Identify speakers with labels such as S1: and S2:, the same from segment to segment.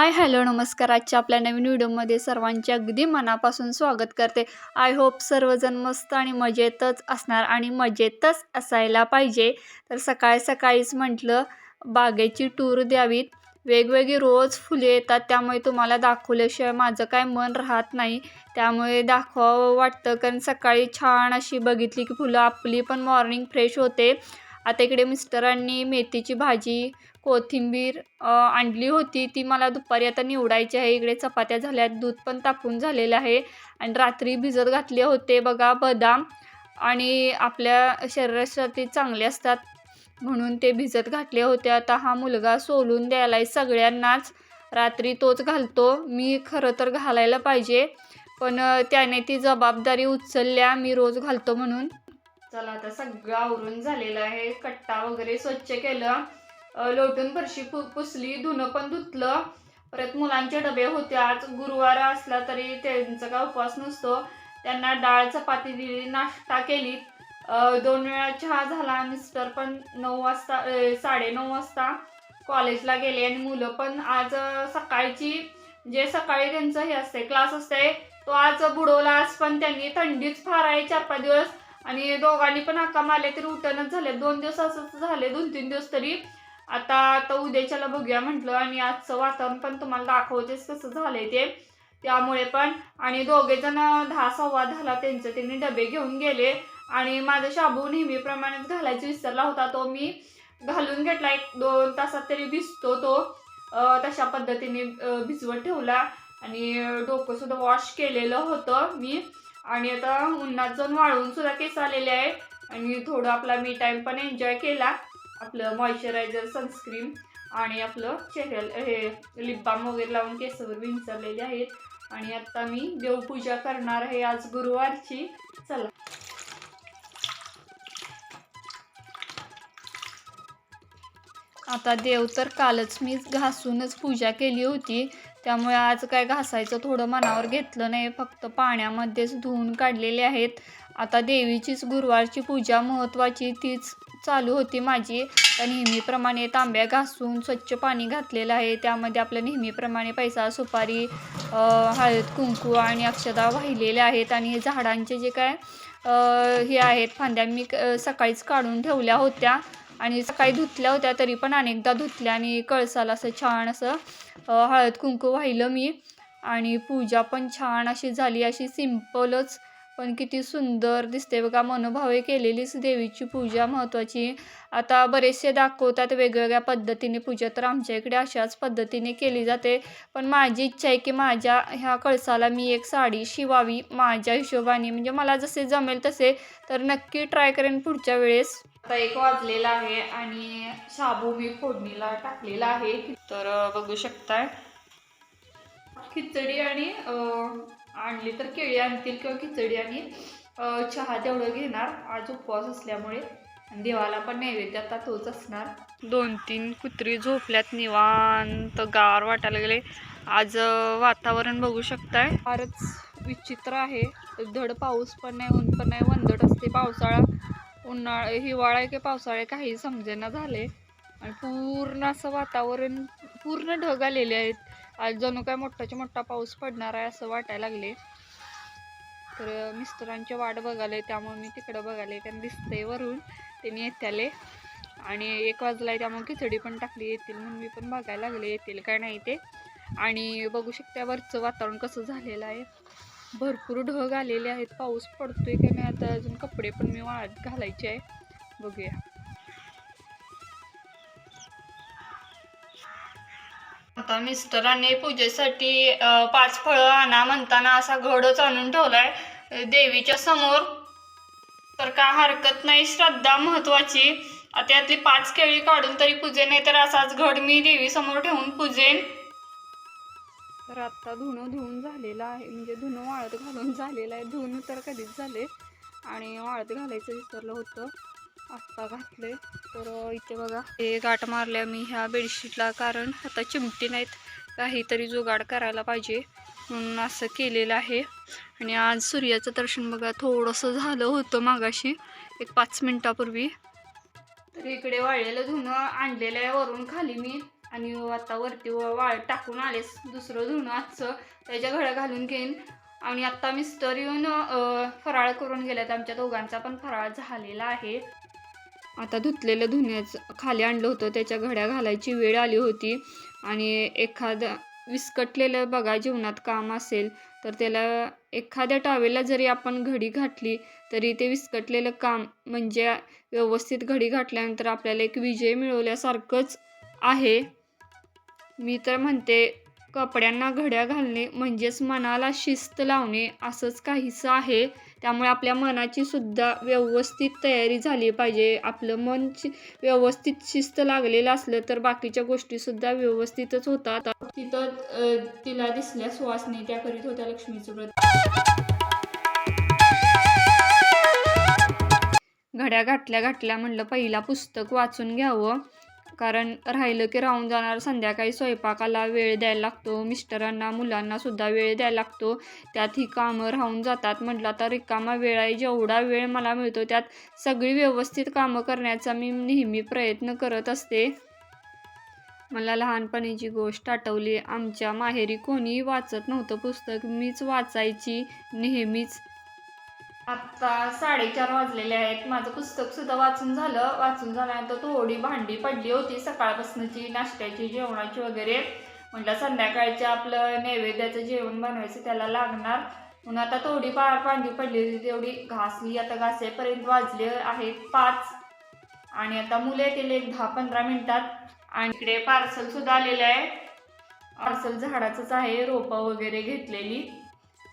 S1: Hi hello नमस्कार. आजच्या आपल्या नवीन व्हिडिओमध्ये सर्वांचे अगदी मनापासून स्वागत करते. आय होप सर्वजण मस्त आणि मजेतच असणार आणि मजेतच असायला पाहिजे. तर सकाळीच म्हटलं बागेची टूर द्यावीत. वेगवेगळी रोज फुले येतात, त्यामुळे तुम्हाला दाखवल्याशिवाय माझं काय मन राहत नाही. त्यामुळे दाखवावं वाटतं, कारण सकाळी छान अशी बघितली की फुलं आपली पण मॉर्निंग फ्रेश होते. आता इकडे मिस्टरांनी मेथीची भाजी, कोथिंबीर आणली होती, ती मला दुपारी आता निवडायची आहे. इकडे चपात्या झाल्यात, दूध पण तापून झालेलं आहे आणि रात्री भिजत घातले होते बघा बदाम, आणि आपल्या शरीरासाठी चांगले असतात म्हणून ते भिजत घातले होते. आता हा मुलगा सोलून द्यायला आहे सगळ्यांनाच, रात्री तोच घालतो. मी खरं तर घालायला पाहिजे, पण त्याने ती जबाबदारी उचलल्या, मी रोज घालतो म्हणून. चला आता सगळं आवरून झालेलं आहे. कट्टा वगैरे स्वच्छ केलं, लोटून फरशी पुसली, धुणं पण धुतलं. परत मुलांचे डबे होते. आज गुरुवार असला तरी त्यांचा काय उपवास नसतो. त्यांना डाळ चपाती दिली, नाश्ता केली, 2 वेळा चहा झाला. मिस्टर पण 9 वाजता 9:30 वाजता कॉलेजला गेले आणि मुलं पण आज सकाळची जे सकाळी त्यांचं हे असते क्लास असते तो आज बुडवला. आज पण त्यांनी, थंडीच फार आहे 4-5 दिवस आणि दोघांनी पण हाका मारले तरी उठणच झाले. 2 दिवस असंच झाले, 2-3 दिवस तरी. आता उद्याच्याला बघूया म्हटलं, आणि आजचं वातावरण पण तुम्हाला दाखवतेच कसं झालंय ते. त्यामुळे पण, आणि दोघेजण 10-10:15 त्यांचे त्यांनी डबे घेऊन गेले. आणि माझा शाबू नेहमीप्रमाणेच घालायचा विसरला होता, तो मी घालून घेतला. 1-2 तासात तरी भिजतो तो. तशा पद्धतीने भिजवत ठेवला आणि डोकं सुद्धा वॉश केलेलं होतं मी. आणि आता उन्हात जाऊन वाळून सुद्धा केस आलेले आहे आणि थोडं आपला मी टाईम पण एन्जॉय केला. आपलं मॉइश्चरायझर, सनस्क्रीन आणि आपलं चेहऱ्याला हे लिप बाम वगैरे लावून केसवर विंचरलेले आहेत. आणि आता मी देवपूजा करणार आहे आज गुरुवारची. चला. आता देव तर कालच मी घासूनच पूजा केली होती, त्यामुळे आज काय घासायचं थोडं मनावर घेतलं नाही, फक्त पाण्यामध्येच धुवून काढलेले आहेत. आता देवीचीच गुरुवारची पूजा महत्त्वाची तीच चालू होती माझी. तर नेहमीप्रमाणे तांब्या घासून स्वच्छ पाणी घातलेलं आहे, त्यामध्ये आपलं नेहमीप्रमाणे पैसा, सुपारी, हळद कुंकू आणि अक्षता वाहिलेल्या आहेत. आणि झाडांचे जे काय हे आहेत फांद्या मी सकाळीच काढून ठेवल्या होत्या आणि सकाळी धुतल्या होत्या, तरी पण अनेकदा धुतल्या. आणि कळसाला असं छान असं हळद कुंकू वाहिलं मी. आणि पूजा पण छान अशी झाली, अशी सिम्पलच पण किती सुंदर दिसते बघा. मनोभावे केलेलीच देवीची पूजा महत्त्वाची. आता बरेचसे दाखवतात वेगवेगळ्या पद्धतीने पूजा, तर आमच्या इकडे अशाच पद्धतीने केली जाते. पण माझी इच्छा आहे की माझ्या ह्या कळसाला मी एक साडी शिवावी माझ्या हिशोबाने, म्हणजे मला जसे जमेल तसे. तर नक्की ट्राय करेन पुढच्या वेळेस. आता 1 वाजलेला आहे आणि शाबू मी फोडणीला टाकलेला आहे. तर बघू शकताय, खिचडी आणि आणली तर केळी आणतील किंवा खिचडी आणि चहा तेवढं घेणार आज उपवास असल्यामुळे. आणि देवाला पण नैवेद्य आता तोच असणार. 2-3 कुत्री झोपल्यात निवांत, गार वाटायला गेले. आज वातावरण बघू शकताय फारच विचित्र आहे. धड पाऊस पण नाही, ऊन पण नाही, वंदट असते. पावसाळा, उन्हाळा, हिवाळा की पावसाळे काही समजेना झाले. आणि पूर्ण असं वातावरण, पूर्ण ढग आलेले आहेत. आज जणू काय मोठाच्या मोठा पाऊस पडणार आहे असं वाटायला लागले. तर मिस्टरांची वाट बघाले, त्यामुळे मी तिकडं बघाले, कारण दिसतंय वरून त्यांनी येत्याले. आणि 1 वाजलाय, त्यामुळे खिचडी पण टाकली, येतील म्हणून मी पण बघायला लागले येतील काय नाही ते. आणि बघू शकता वरचं वातावरण कसं झालेलं आहे, भरपूर ढग आलेले आहेत. पाऊस पडतोय का नाही आता, अजून कपडे पण मी वाळत घालायचे आहे, बघूया. आता मिस्टरांनी पूजेसाठी 5 फळं आणा म्हणताना असा घडच आणून ठेवलाय देवीच्या समोर. तर काय हरकत नाही, श्रद्धा महत्वाची. त्यातली 5 केळी काढून तरी पूजेन, नाही तर असाच घड मी देवी समोर ठेवून पूजेन. तर आता धुणं धुवून झालेलं आहे, म्हणजे धुणं वाळत घालून झालेलं आहे. धुणं तर कधीच झाले आणि वाळत घालायचं विसरलं होतं, आत्ता घातले. तर इथे बघा हे गाठ मारल्या मी ह्या बेडशीटला, कारण आता चिमटी नाहीत, काहीतरी जुगाड करायला पाहिजे म्हणून असं केलेलं आहे. आणि आज सूर्याचं दर्शन बघा थोडंसं झालं होतं मागाशी 5 मिनिटापूर्वी. तर इकडे वाळलेलं धुणं आणलेलं आहे वरून खाली मी, आणि आता वरती वाळत टाकून आलेस. दुसरं धुणं आजचं त्याच्या घड्या घालून घेईन. आणि आत्ता मिस्टर येऊन फराळ करून गेल्यात. आमच्या दोघांचा पण फराळ झालेला आहे. आता धुतलेलं धुण्याचं खाली आणलं होतं, त्याच्या घड्या घालायची वेळ आली होती. आणि एखादं विस्कटलेलं बघा जीवनात काम असेल तर त्याला एखाद्या टावेला जरी आपण घडी घातली तरी ते विस्कटलेलं काम म्हणजे व्यवस्थित घडी घातल्यानंतर आपल्याला एक विजय मिळवल्यासारखंच आहे. मी तर म्हणते कपड्यांना घड्या घालणे म्हणजेच मनाला शिस्त लावणे असंच काहीसं आहे. त्यामुळे आपल्या मनाची सुद्धा व्यवस्थित तयारी झाली पाहिजे. आपलं मन व्यवस्थित शिस्त लागलेलं असलं तर बाकीच्या गोष्टीसुद्धा व्यवस्थितच होतात. तिथं तिला दिसल्या सुवासनी त्या करीत होत्या लक्ष्मीचं व्रत. घड्या घातल्या म्हणलं पहिला पुस्तक वाचून घ्यावं, कारण राहिलं की राहून जाणार. संध्याकाळी स्वयंपाकाला वेळ द्यायला लागतो, मिस्टरांना मुलांना सुद्धा वेळ द्यायला लागतो, त्यात ही कामं राहून जातात. म्हटलं आता रिकामा वेळ आहे, जेवढा वेळ मला मिळतो त्यात सगळी व्यवस्थित कामं करण्याचा मी नेहमी प्रयत्न करत असते. मला लहानपणीची गोष्ट आठवली. आमच्या माहेरी कोणीही वाचत नव्हतं पुस्तक, मीच वाचायची नेहमीच. आत्ता 4:30 वाजलेले आहेत. माझं पुस्तकसुद्धा वाचून झालं. वाचून झाल्यानंतर थोडी भांडी पडली होती सकाळपासूनची, नाश्त्याची, जेवणाची वगैरे. म्हटलं संध्याकाळच्या आपलं नैवेद्याचं जेवण बनवायचं त्याला लागणार म्हणून आता थोडी भांडी पडली होती तेवढी घासली. आता घासेपर्यंत वाजले आहेत 5. आणि आता मुलं येतील एक 10-15 मिनिटात. आणि इकडे पार्सलसुद्धा आलेलं आहे. पार्सल झाडाचंच आहे, रोपं वगैरे घेतलेली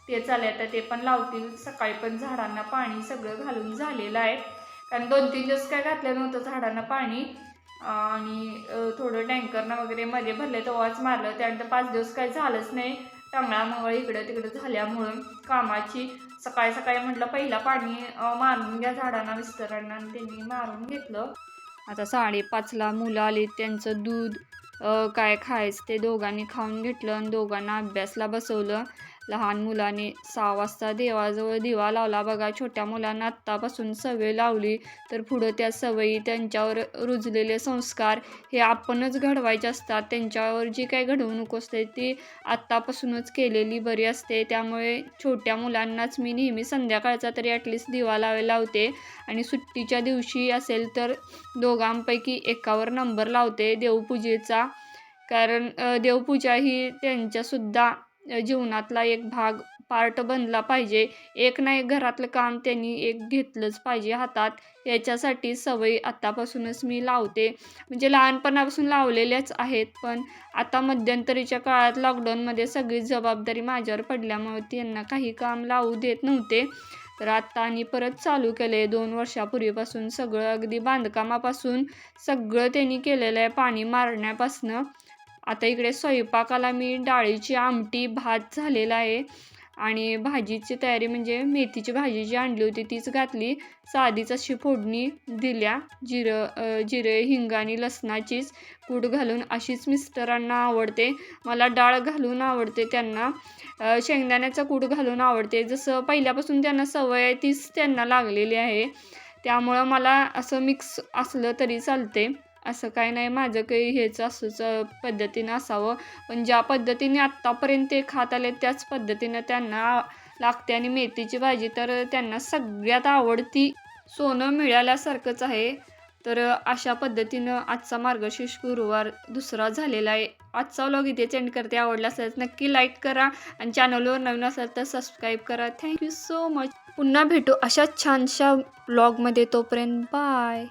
S1: ते चालेल. आता ते पण लावतील. सकाळी पण झाडांना पाणी सगळं घालून झालेलं आहे, कारण 2-3 दिवस काय घातलं नव्हतं झाडांना पाणी. आणि थोडं टँकरनं वगैरे मध्ये भरले तेव्हाच मारलं. त्यानंतर 5 दिवस काही झालंच नाही, टंगळामंगळ इकडं तिकडं झाल्यामुळं कामाची. सकाळी सकाळी म्हटलं पहिला पाणी मारून घ्या झाडांना मिस्टरांना, आणि त्यांनी मारून घेतलं. आता 5:30ला मुलं आली, त्यांचं दूध काय खायचं ते दोघांनी खाऊन घेतलं आणि दोघांना अभ्यासला बसवलं. लहान मुलाने 6 वाजता देवाजवळ दिवा लावला बघा. छोट्या मुलांना आत्तापासून सवय लावली तर पुढं त्या सवयी, त्यांच्यावर रुजलेले संस्कार हे आपणच घडवायचे असतात. त्यांच्यावर जी काही घडवणूक असते ती आत्तापासूनच केलेली बरी असते. त्यामुळे छोट्या मुलांनाच मी नेहमी संध्याकाळचा तरी ॲटलिस्ट दिवा लावायला लावते. आणि सुट्टीच्या दिवशी असेल तर दोघांपैकी एकावर नंबर लावते देवपूजेचा, कारण देवपूजा ही त्यांच्यासुद्धा जीवनातला एक पार्ट बनला पाहिजे. एक ना एक घरातलं काम त्यांनी एक घेतलंच पाहिजे हातात. याच्यासाठी सवयी आत्तापासूनच मी लावते, म्हणजे लहानपणापासून लावलेल्याच आहेत. पण आता मध्यंतरीच्या काळात लॉकडाऊनमध्ये सगळी जबाबदारी माझ्यावर पडल्यामुळे त्यांना काही काम लावू देत नव्हते. तर आत्ता आणि परत चालू केलं आहे 2 वर्षापूर्वीपासून. सगळं अगदी बांधकामापासून सगळं त्यांनी केलेलं आहे, पाणी मारण्यापासनं. आता इकडे स्वयंपाकाला मी डाळीची आमटी, भात झालेला आहे. आणि भाजीची तयारी म्हणजे मेथीची भाजी जी आणली होती तीच घातली. साधीच अशी फोडणी दिल्या, जिरे हिंग आणि लसणाचीच कूट घालून. अशीच मिस्टरांना आवडते. मला डाळ घालून आवडते, त्यांना शेंगदाण्याचा कूट घालून आवडते. जसं पहिल्यापासून त्यांना सवय आहे तीच त्यांना लागलेली आहे. त्यामुळं मला असं मिक्स असलं तरी चालते, असं काय नाही माझं काही हेच असंच पद्धतीनं असावं. पण ज्या पद्धतीने आत्तापर्यंत ते खात आले त्याच पद्धतीनं त्यांना लागते. आणि मेथीची भाजी तर त्यांना सगळ्यात आवडती, सोनं मिळाल्यासारखंच आहे. तर अशा पद्धतीनं आजचा मार्गशीर्ष गुरुवार 2रा झालेला आहे. आजचा व्लॉग इथे एंड करते. आवडला असेल नक्की लाईक करा आणि चॅनलवर नवीन असेल तर सबस्क्राईब करा. Thank you so much. पुन्हा भेटू अशाच छानशा व्लॉगमध्ये. तोपर्यंत बाय.